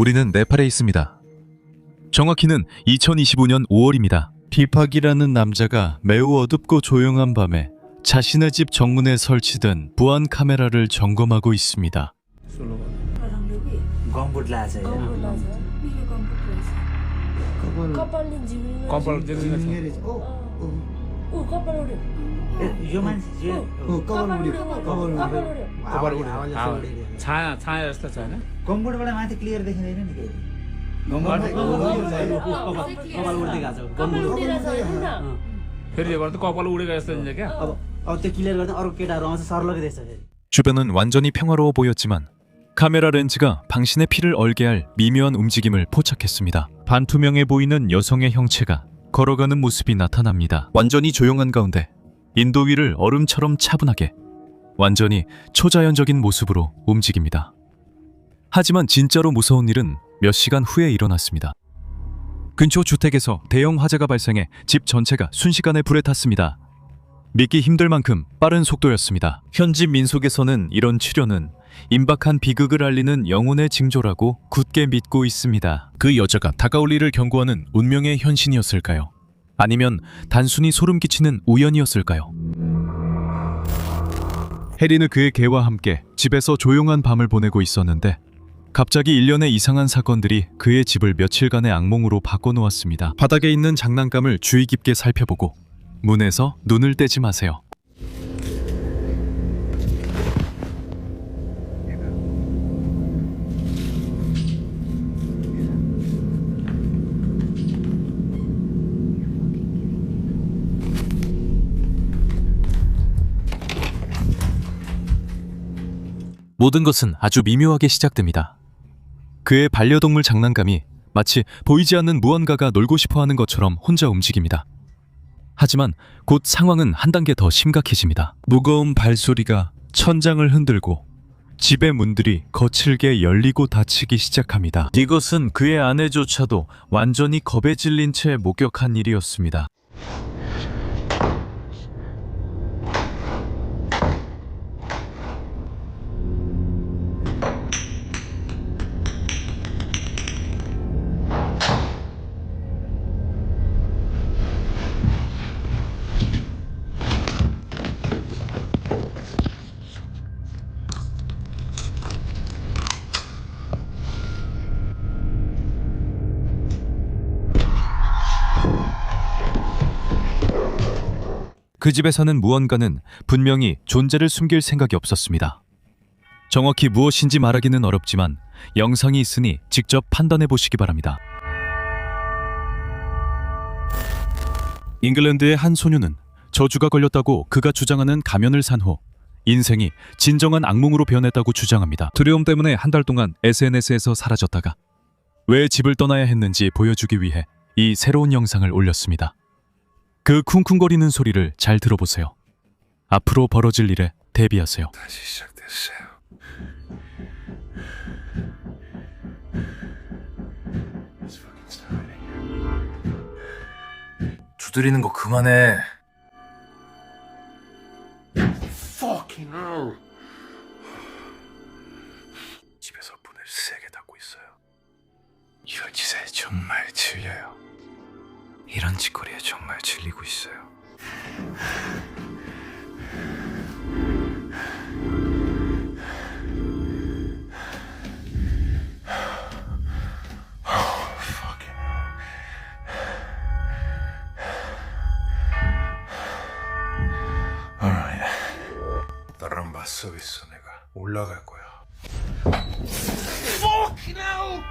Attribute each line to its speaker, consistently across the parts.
Speaker 1: 우리는 네팔에 있습니다. 정확히는 2025년 5월입니다.
Speaker 2: 디팍이라는 남자가 매우 어둡고 조용한 밤에 자신의 집 정문에 설치된 보안 카메라를 점검하고 있습니다.
Speaker 3: गम्बुट लाछ हैन
Speaker 4: कपाल जिल्लिने छ।
Speaker 3: यो मान्छे
Speaker 4: कपाल उड्यो। छाया जस्तो छ हैन।
Speaker 3: गम्बुटबाट माथि क्लियर देखिँदैन नि केही कपाल उड्दै गएको छ
Speaker 4: फेरि यो गर्दा कपाल उडेको जस्तो हुन्छ क्या।
Speaker 3: अब त्यो क्लियर गर्दा अरु केटाहरु आउँछ सर्लकै देख्छ फेरि
Speaker 1: 주변은 완전히 평화로워 보였지만 카메라 렌즈가 당신의 피를 얼게 할 미묘한 움직임을 포착했습니다. 반투명해 보이는 여성의 형체가 걸어가는 모습이 나타납니다. 완전히 조용한 가운데 인도 위를 얼음처럼 차분하게 완전히 초자연적인 모습으로 움직입니다. 하지만 진짜로 무서운 일은 몇 시간 후에 일어났습니다. 근처 주택에서 대형 화재가 발생해 집 전체가 순식간에 불에 탔습니다. 믿기 힘들 만큼 빠른 속도였습니다. 현지 민속에서는 이런 출현은 임박한 비극을 알리는 영혼의 징조라고 굳게 믿고 있습니다. 그 여자가 다가올 일을 경고하는 운명의 현신이었을까요? 아니면 단순히 소름 끼치는 우연이었을까요? 해리는 그의 개와 함께 집에서 조용한 밤을 보내고 있었는데 갑자기 일련의 이상한 사건들이 그의 집을 며칠간의 악몽으로 바꿔놓았습니다. 바닥에 있는 장난감을 주의 깊게 살펴보고 문에서 눈을 떼지 마세요. 모든 것은 아주 미묘하게 시작됩니다. 그의 반려동물 장난감이 마치 보이지 않는 무언가가 놀고 싶어하는 것처럼 혼자 움직입니다. 하지만 곧 상황은 한 단계 더 심각해집니다. 무거운 발소리가 천장을 흔들고 집의 문들이 거칠게 열리고 닫히기 시작합니다. 이것은 그의 아내조차도 완전히 겁에 질린 채 목격한 일이었습니다. 그 집에서는 무언가는 분명히 존재를 숨길 생각이 없었습니다. 정확히 무엇인지 말하기는 어렵지만 영상이 있으니 직접 판단해 보시기 바랍니다. 잉글랜드의 한 소녀는 저주가 걸렸다고 그가 주장하는 가면을 산 후 인생이 진정한 악몽으로 변했다고 주장합니다. 두려움 때문에 한 달 동안 SNS에서 사라졌다가 왜 집을 떠나야 했는지 보여주기 위해 이 새로운 영상을 올렸습니다. 그 쿵쿵거리는 소리를 잘 들어보세요. 앞으로 벌어질 일에 대비하세요.
Speaker 5: 다시 시작됐어요. 두드리는 거 그만해.
Speaker 4: Fucking hell.
Speaker 5: 집에서 문을 세게 닫고 있어요. 이런 짓에 정말 질려요. 이런 짓거리에 정말 질리고 있어요. Alright. 다른 맛서 있어. 내가 올라갈 거야.
Speaker 4: Fucking hell.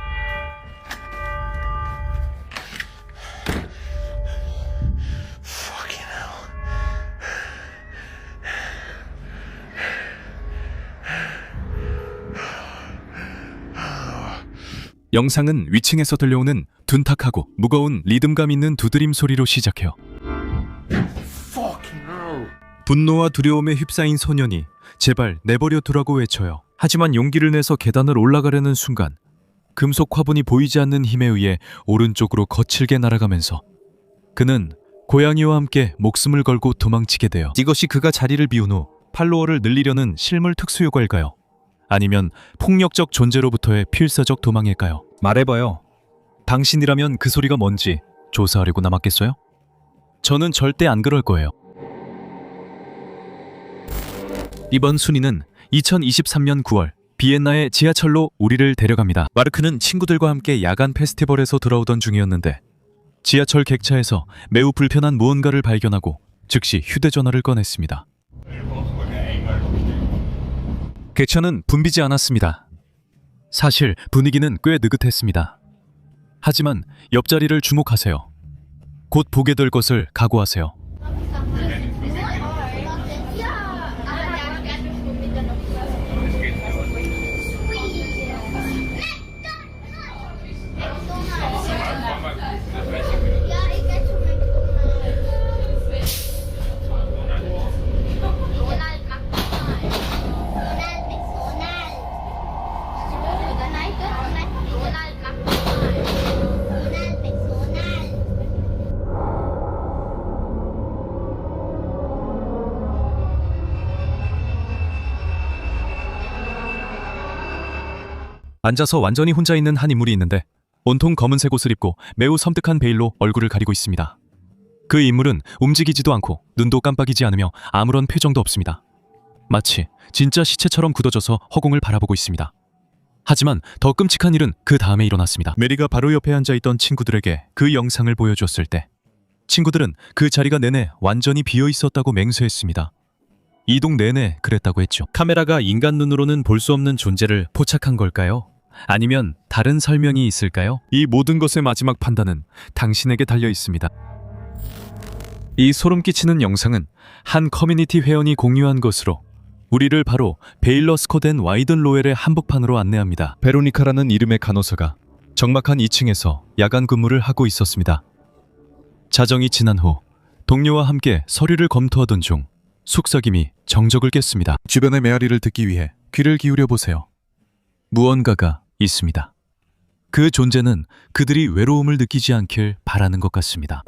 Speaker 1: 영상은 위층에서 들려오는 둔탁하고 무거운 리듬감 있는 두드림 소리로 시작해요.
Speaker 4: Fucking hell.
Speaker 1: 분노와 두려움에 휩싸인 소년이 제발 내버려 두라고 외쳐요. 하지만 용기를 내서 계단을 올라가려는 순간 금속 화분이 보이지 않는 힘에 의해 오른쪽으로 거칠게 날아가면서 그는 고양이와 함께 목숨을 걸고 도망치게 돼요. 이것이 그가 자리를 비운 후 팔로워를 늘리려는 실물 특수 효과일까요? 아니면 폭력적 존재로부터의 필사적 도망일까요? 말해봐요. 당신이라면 그 소리가 뭔지 조사하려고 남았겠어요? 저는 절대 안 그럴 거예요. 이번 순위는 2023년 9월 비엔나의 지하철로 우리를 데려갑니다. 마르크는 친구들과 함께 야간 페스티벌에서 돌아오던 중이었는데 지하철 객차에서 매우 불편한 무언가를 발견하고 즉시 휴대전화를 꺼냈습니다. 객차는 붐비지 않았습니다. 사실 분위기는 꽤 느긋했습니다. 하지만 옆자리를 주목하세요. 곧 보게 될 것을 각오하세요. 앉아서 완전히 혼자 있는 한 인물이 있는데 온통 검은색 옷을 입고 매우 섬뜩한 베일로 얼굴을 가리고 있습니다. 그 인물은 움직이지도 않고 눈도 깜빡이지 않으며 아무런 표정도 없습니다. 마치 진짜 시체처럼 굳어져서 허공을 바라보고 있습니다. 하지만 더 끔찍한 일은 그 다음에 일어났습니다. 메리가 바로 옆에 앉아있던 친구들에게 그 영상을 보여줬을 때 친구들은 그 자리가 내내 완전히 비어있었다고 맹세했습니다. 이동 내내 그랬다고 했죠. 카메라가 인간 눈으로는 볼 수 없는 존재를 포착한 걸까요? 아니면 다른 설명이 있을까요? 이 모든 것의 마지막 판단은 당신에게 달려 있습니다. 이 소름 끼치는 영상은 한 커뮤니티 회원이 공유한 것으로 우리를 바로 베일러스코덴 와이든 로엘의 한복판으로 안내합니다. 베로니카라는 이름의 간호사가 적막한 2층에서 야간 근무를 하고 있었습니다. 자정이 지난 후 동료와 함께 서류를 검토하던 중 속삭임이 정적을 깼습니다. 주변의 메아리를 듣기 위해 귀를 기울여 보세요. 무언가가 있습니다. 그 존재는 그들이 외로움을 느끼지 않길 바라는 것 같습니다.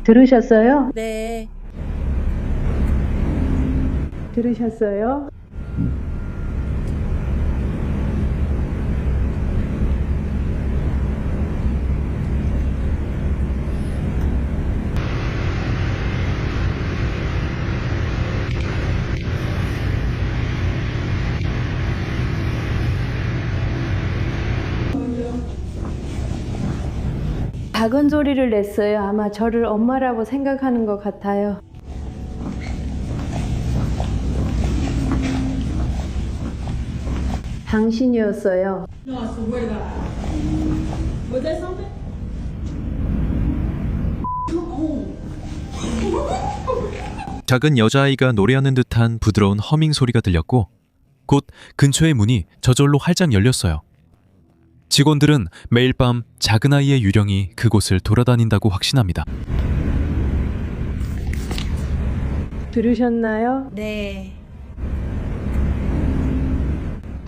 Speaker 6: 들으셨어요?
Speaker 7: 네.
Speaker 6: 들으셨어요? 작은 소리를 냈어요. 아마 저를 엄마라고 생각하는 것 같아요. 당신이었어요.
Speaker 1: 작은 여자아이가 노래하는 듯한 부드러운 허밍 소리가 들렸고 곧 근처의 문이 저절로 활짝 열렸어요. 직원들은 매일 밤 작은 아이의 유령이 그곳을 돌아다닌다고 확신합니다.
Speaker 6: 들으셨나요?
Speaker 7: 네.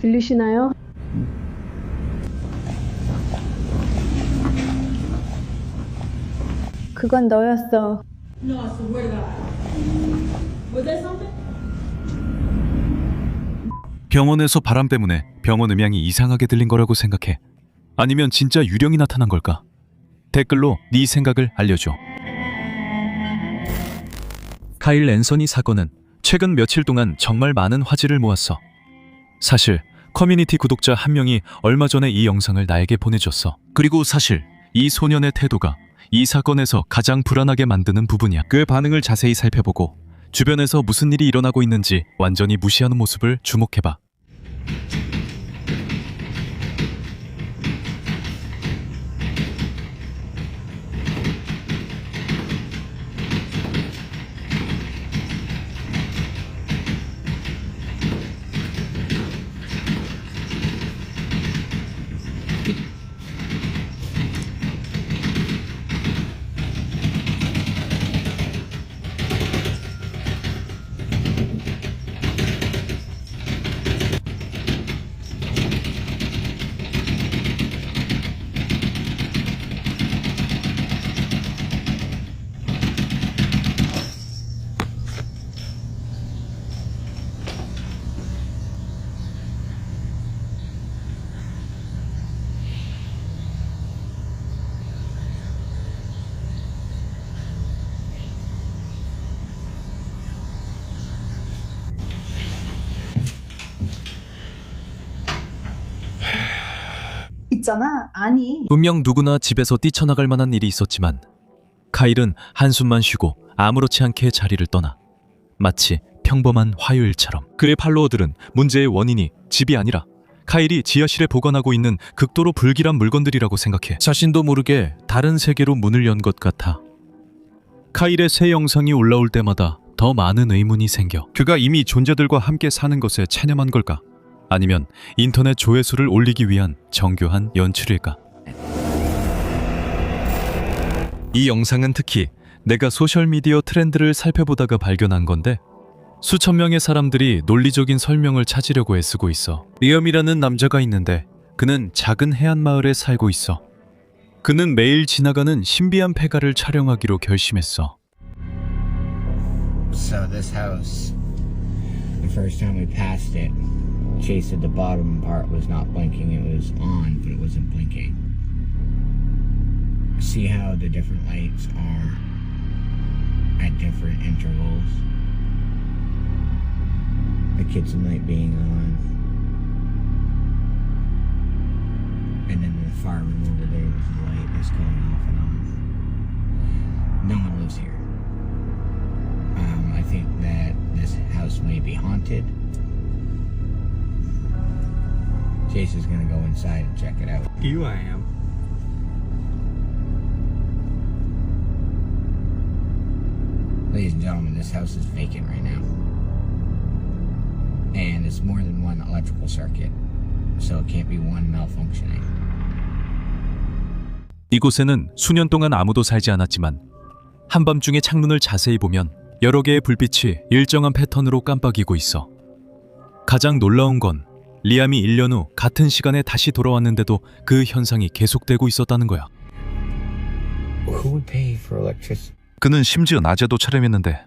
Speaker 6: 들리시나요? 그건 너였어.
Speaker 1: 병원에서 바람 때문에 병원 음향이 이상하게 들린 거라고 생각해. 아니면 진짜 유령이 나타난 걸까? 댓글로 네 생각을 알려줘. 카일 앤서니 사건은 최근 며칠 동안 정말 많은 화제를 모았어. 사실 커뮤니티 구독자 한 명이 얼마 전에 이 영상을 나에게 보내줬어. 그리고 사실 이 소년의 태도가 이 사건에서 가장 불안하게 만드는 부분이야. 그의 반응을 자세히 살펴보고 주변에서 무슨 일이 일어나고 있는지 완전히 무시하는 모습을 주목해봐.
Speaker 7: 있잖아. 아니.
Speaker 1: 분명 누구나 집에서 뛰쳐나갈 만한 일이 있었지만 카일은 한숨만 쉬고 아무렇지 않게 자리를 떠나 마치 평범한 화요일처럼. 그의 팔로워들은 문제의 원인이 집이 아니라 카일이 지하실에 보관하고 있는 극도로 불길한 물건들이라고 생각해 자신도 모르게 다른 세계로 문을 연 것 같아. 카일의 새 영상이 올라올 때마다 더 많은 의문이 생겨. 그가 이미 존재들과 함께 사는 것에 체념한 걸까? 아니면 인터넷 조회수를 올리기 위한 정교한 연출일까? 이 영상은 특히 내가 소셜미디어 트렌드를 살펴보다가 발견한 건데 수천 명의 사람들이 논리적인 설명을 찾으려고 애쓰고 있어. 리엄이라는 남자가 있는데 그는 작은 해안 마을에 살고 있어. 그는 매일 지나가는 신비한 폐가를 촬영하기로 결심했어.
Speaker 8: So this house, the first time we passed it, Chase said the bottom part was not blinking. It was on, but it wasn't blinking. See how the different lights are at different intervals? The kitchen light being on. And then the far room over there, the light is going off and on. No one lives here. I think that this house may be haunted. Chase is gonna go inside and check it out.
Speaker 3: I am.
Speaker 8: Ladies and gentlemen, this house is vacant right now. And it's more than one electrical circuit, so it can't be one malfunctioning.
Speaker 1: 이곳에는 수년 동안 아무도 살지 않았지만 한밤중에 창문을 자세히 보면 여러 개의 불빛이 일정한 패턴으로 깜빡이고 있어. 가장 놀라운 건 리암이 1년 후 같은 시간에 다시 돌아왔는데도 그 현상이 계속되고 있었다는 거야.
Speaker 8: Who would pay for electricity?
Speaker 1: 그는 심지어 낮에도 촬영했는데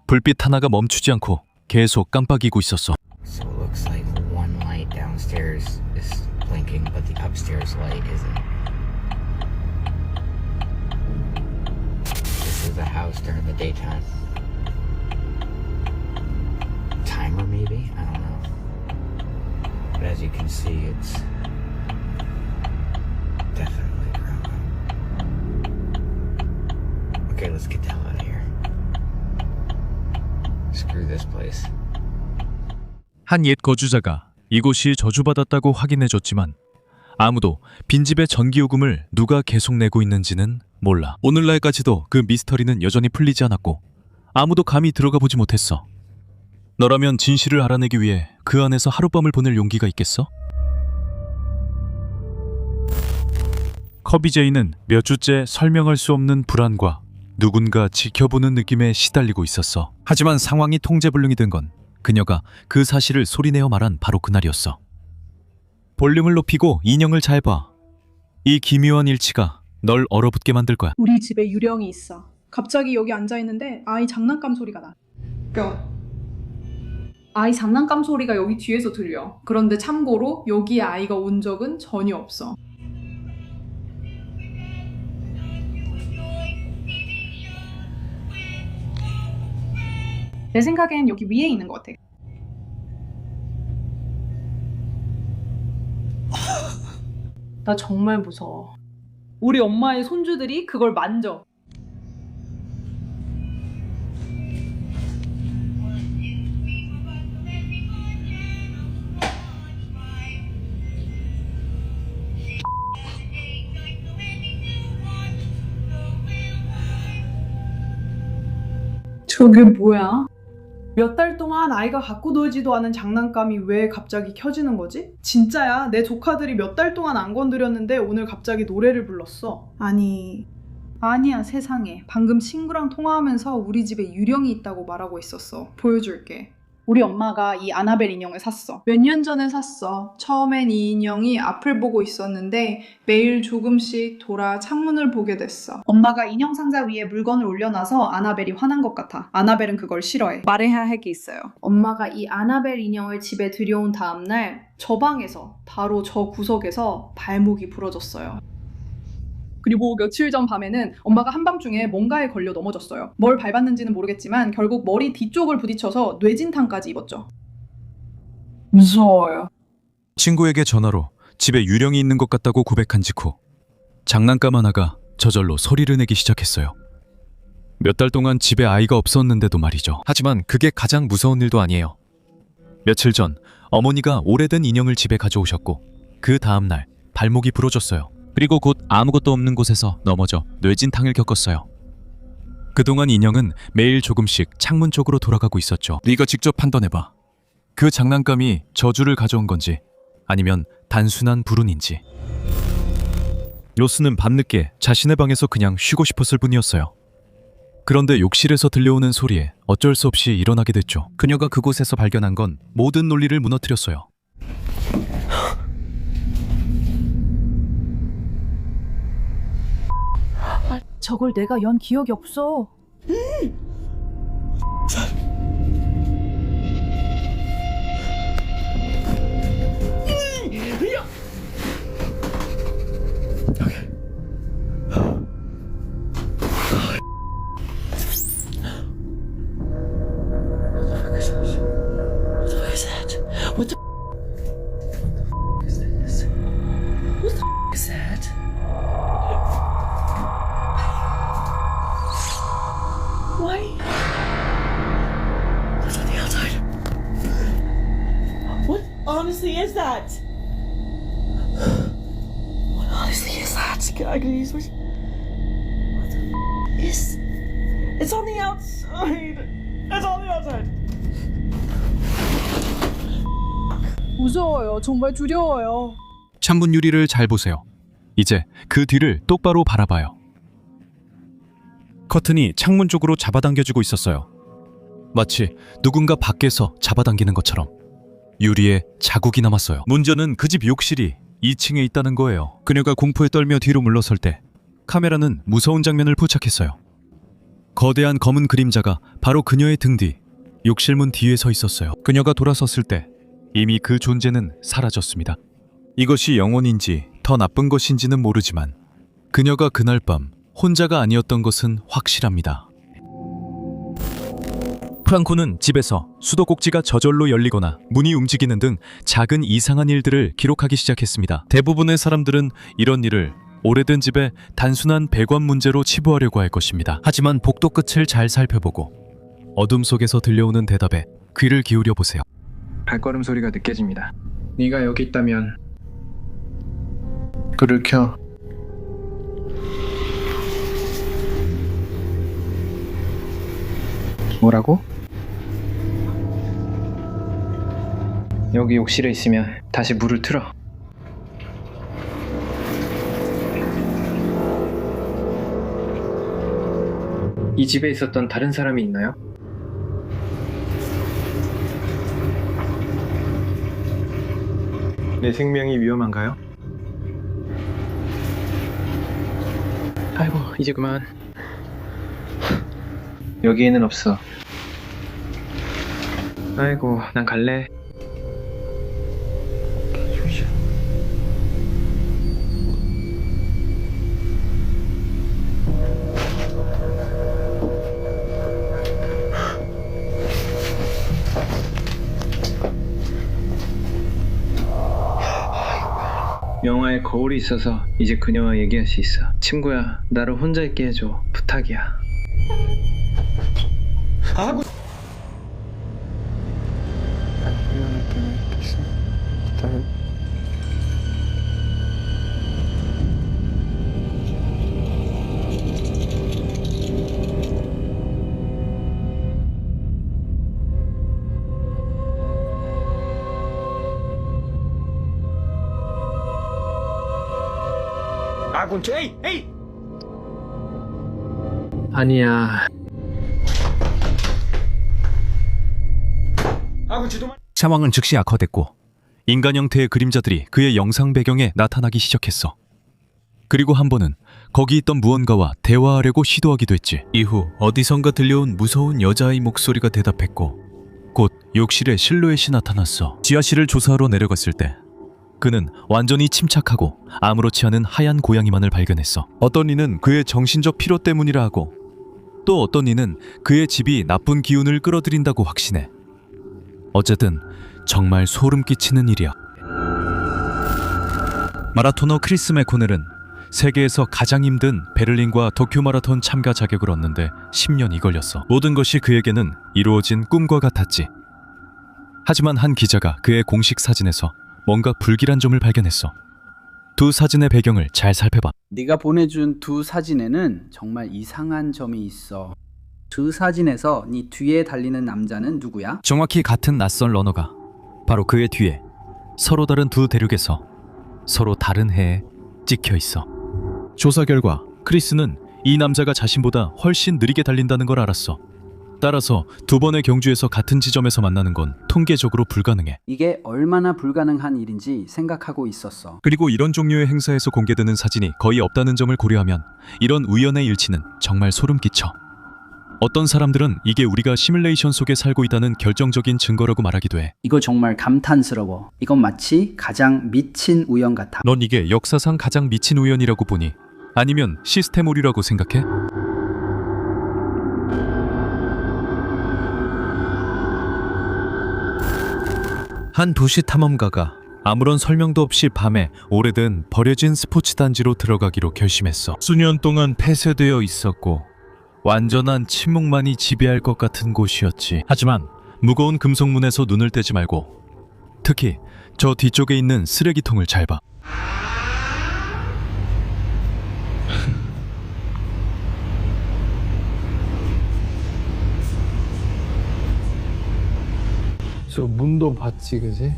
Speaker 1: 불빛 하나가 멈추지 않고 계속 깜빡이고 있었어.
Speaker 8: So it looks like one light downstairs is blinking, but the upstairs light isn't. This is the house during the daytime. Timer maybe? I don't know. But as you can see, it's definitely broken. Okay, let's get the hell out of here. Screw this place.
Speaker 1: 한 옛 거주자가 이곳이 저주받았다고 확인해줬지만 아무도 빈집의 전기요금을 누가 계속 내고 있는지는 몰라. 오늘날까지도 그 미스터리는 여전히 풀리지 않았고 아무도 감히 들어가 보지 못했어. 너라면 진실을 알아내기 위해 그 안에서 하룻밤을 보낼 용기가 있겠어? 커비 제이는 몇 주째 설명할 수 없는 불안과 누군가 지켜보는 느낌에 시달리고 있었어. 하지만 상황이 통제불능이 된 건 그녀가 그 사실을 소리내어 말한 바로 그날이었어. 볼륨을 높이고 인형을 잘 봐. 이 기묘한 일치가 널 얼어붙게 만들 거야.
Speaker 7: 우리 집에 유령이 있어. 갑자기 여기 앉아있는데 아이 장난감 소리가 나. 아이 장난감 소리가 여기 뒤에서 들려. 그런데 참고로 여기에 아이가 온 적은 전혀 없어. 내 생각엔 여기 위에 있는 것 같아. 나 정말 무서워. 우리 엄마의 손주들이 그걸 만져. 저게 뭐야? 몇 달 동안 아이가 갖고 놀지도 않은 장난감이 왜 갑자기 켜지는 거지? 진짜야. 내 조카들이 몇 달 동안 안 건드렸는데 오늘 갑자기 노래를 불렀어. 아니야 세상에. 방금 친구랑 통화하면서 우리 집에 유령이 있다고 말하고 있었어. 보여줄게. 우리 엄마가 이 아나벨 인형을 샀어. 몇 년 전에 샀어. 처음엔 이 인형이 앞을 보고 있었는데 매일 조금씩 돌아 창문을 보게 됐어. 엄마가 인형 상자 위에 물건을 올려놔서 아나벨이 화난 것 같아. 아나벨은 그걸 싫어해. 말해야 할 게 있어요. 엄마가 이 아나벨 인형을 집에 들여온 다음날 저 방에서 바로 저 구석에서 발목이 부러졌어요. 그리고 며칠 전 밤에는 엄마가 한밤중에 뭔가에 걸려 넘어졌어요. 뭘 밟았는지는 모르겠지만 결국 머리 뒤쪽을 부딪혀서 뇌진탕까지 입었죠. 무서워요.
Speaker 1: 친구에게 전화로 집에 유령이 있는 것 같다고 고백한 직후 장난감 하나가 저절로 소리를 내기 시작했어요. 몇 달 동안 집에 아이가 없었는데도 말이죠. 하지만 그게 가장 무서운 일도 아니에요. 며칠 전 어머니가 오래된 인형을 집에 가져오셨고 그 다음날 발목이 부러졌어요. 그리고 곧 아무것도 없는 곳에서 넘어져 뇌진탕을 겪었어요. 그동안 인형은 매일 조금씩 창문 쪽으로 돌아가고 있었죠. 네가 직접 판단해봐. 그 장난감이 저주를 가져온 건지 아니면 단순한 불운인지. 로스는 밤늦게 자신의 방에서 그냥 쉬고 싶었을 뿐이었어요. 그런데 욕실에서 들려오는 소리에 어쩔 수 없이 일어나게 됐죠. 그녀가 그곳에서 발견한 건 모든 논리를 무너뜨렸어요.
Speaker 9: 저걸 내가 연 기억이 없어.
Speaker 10: Honestly, is that? What honestly is that? I can use what the is? It's on the outside. It's on the outside.
Speaker 7: 무서워요. 정말 두려워요.
Speaker 1: 창문 유리를 잘 보세요. 이제 그 뒤를 똑바로 바라봐요. 커튼이 창문 쪽으로 잡아당겨지고 있었어요. 마치 누군가 밖에서 잡아당기는 것처럼. 유리에 자국이 남았어요. 문제는 그 집 욕실이 2층에 있다는 거예요. 그녀가 공포에 떨며 뒤로 물러설 때 카메라는 무서운 장면을 포착했어요. 거대한 검은 그림자가 바로 그녀의 등 뒤 욕실 문 뒤에 서 있었어요. 그녀가 돌아섰을 때 이미 그 존재는 사라졌습니다. 이것이 영혼인지 더 나쁜 것인지는 모르지만 그녀가 그날 밤 혼자가 아니었던 것은 확실합니다. 프랑코는 집에서 수도꼭지가 저절로 열리거나 문이 움직이는 등 작은 이상한 일들을 기록하기 시작했습니다. 대부분의 사람들은 이런 일을 오래된 집의 단순한 배관 문제로 치부하려고 할 것입니다. 하지만 복도 끝을 잘 살펴보고 어둠 속에서 들려오는 대답에 귀를 기울여 보세요.
Speaker 11: 발걸음 소리가 느껴집니다. 네가 여기 있다면 불을 켜. 뭐라고? 여기 욕실에 있으면 다시 물을 틀어. 이 집에 있었던 다른 사람이 있나요? 내 생명이 위험한가요? 아이고, 이제 그만. 여기에는 없어. 아이고, 난 갈래. 영화에 거울이 있어서 이제 그녀와 얘기할 수 있어. 친구야, 나를 혼자 있게 해줘. 부탁이야. 아니야.
Speaker 1: 상황은 즉시 악화됐고 인간 형태의 그림자들이 그의 영상 배경에 나타나기 시작했어. 그리고 한 번은 거기 있던 무언가와 대화하려고 시도하기도 했지. 이후 어디선가 들려온 무서운 여자아이 목소리가 대답했고 곧 욕실에 실루엣이 나타났어. 지하실을 조사하러 내려갔을 때 그는 완전히 침착하고 아무렇지 않은 하얀 고양이만을 발견했어. 어떤 이는 그의 정신적 피로 때문이라 하고 또 어떤 이는 그의 집이 나쁜 기운을 끌어들인다고 확신해. 어쨌든 정말 소름 끼치는 일이야. 마라토너 크리스 맥코넬은 세계에서 가장 힘든 베를린과 도쿄 마라톤 참가 자격을 얻는데 10년이 걸렸어. 모든 것이 그에게는 이루어진 꿈과 같았지. 하지만 한 기자가 그의 공식 사진에서 뭔가 불길한 점을 발견했어. 두 사진의 배경을 잘 살펴봐.
Speaker 12: 네가 보내준 두 사진에는 정말 이상한 점이 있어. 두 사진에서 네 뒤에 달리는 남자는 누구야?
Speaker 1: 정확히 같은 낯선 러너가 바로 그의 뒤에 서로 다른 두 대륙에서 서로 다른 해에 찍혀 있어. 조사 결과 크리스는 이 남자가 자신보다 훨씬 느리게 달린다는 걸 알았어. 따라서 두 번의 경주에서 같은 지점에서 만나는 건 통계적으로 불가능해.
Speaker 12: 이게 얼마나 불가능한 일인지 생각하고 있었어.
Speaker 1: 그리고 이런 종류의 행사에서 공개되는 사진이 거의 없다는 점을 고려하면 이런 우연의 일치는 정말 소름 끼쳐. 어떤 사람들은 이게 우리가 시뮬레이션 속에 살고 있다는 결정적인 증거라고 말하기도 해.
Speaker 12: 이거 정말 감탄스러워. 이건 마치 가장 미친 우연 같아.
Speaker 1: 넌 이게 역사상 가장 미친 우연이라고 보니? 아니면 시스템오류라고 생각해? 한 도시 탐험가가 아무런 설명도 없이 밤에 오래된 버려진 스포츠 단지로 들어가기로 결심했어. 수년 동안 폐쇄되어 있었고 완전한 침묵만이 지배할 것 같은 곳이었지. 하지만 무거운 금속문에서 눈을 떼지 말고 특히 저 뒤쪽에 있는 쓰레기통을 잘 봐.
Speaker 13: 저 문도 봤지, 그지?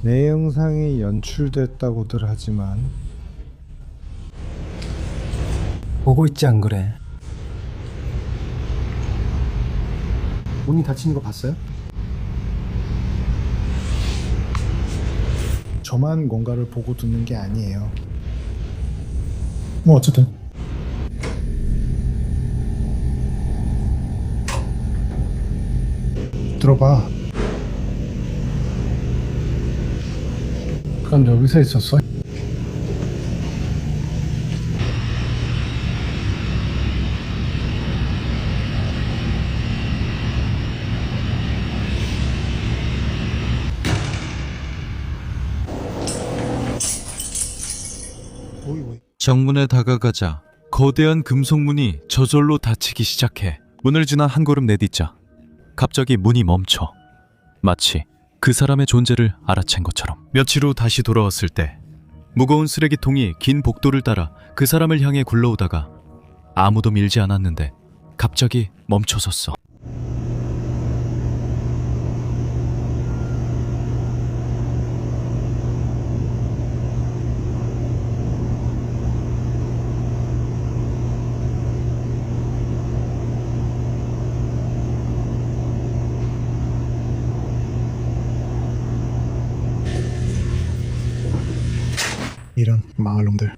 Speaker 13: 내 영상이 연출됐다고들 하지만 보고 있지 안 그래? 문이 닫히는 거 봤어요? 저만 뭔가를 보고 듣는 게 아니에요. 뭐 어쨌든 들어봐. 그럼 여기서 있었어?
Speaker 1: 정문에 다가가자 거대한 금속문이 저절로 닫히기 시작해. 문을 지나 한 걸음 내딛자 갑자기 문이 멈춰. 마치 그 사람의 존재를 알아챈 것처럼. 며칠 후 다시 돌아왔을 때 무거운 쓰레기통이 긴 복도를 따라 그 사람을 향해 굴러오다가 아무도 밀지 않았는데 갑자기 멈춰섰어.
Speaker 13: 이런 마을놈들.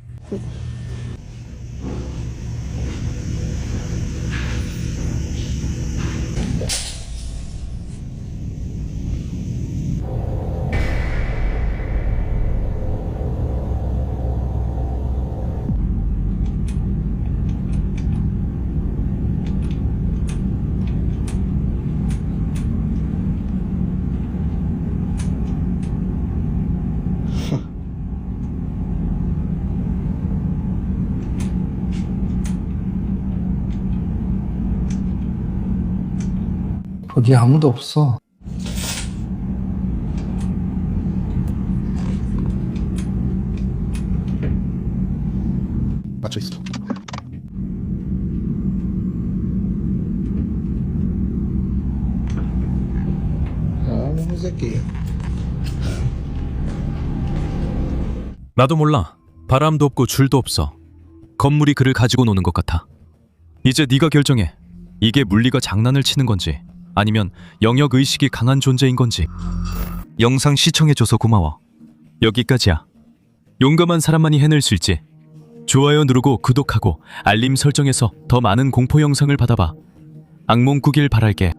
Speaker 13: 거기 아무도 없어. 맞춰 있어. 아, 새끼.
Speaker 1: 나도 몰라. 바람도 없고 줄도 없어. 건물이 그를 가지고 노는 것 같아. 이제 네가 결정해. 이게 물리가 장난을 치는 건지 아니면 영역의식이 강한 존재인 건지. 영상 시청해줘서 고마워. 여기까지야. 용감한 사람만이 해낼 수 있지. 좋아요 누르고 구독하고 알림 설정해서 더 많은 공포 영상을 받아봐. 악몽 꾸길 바랄게.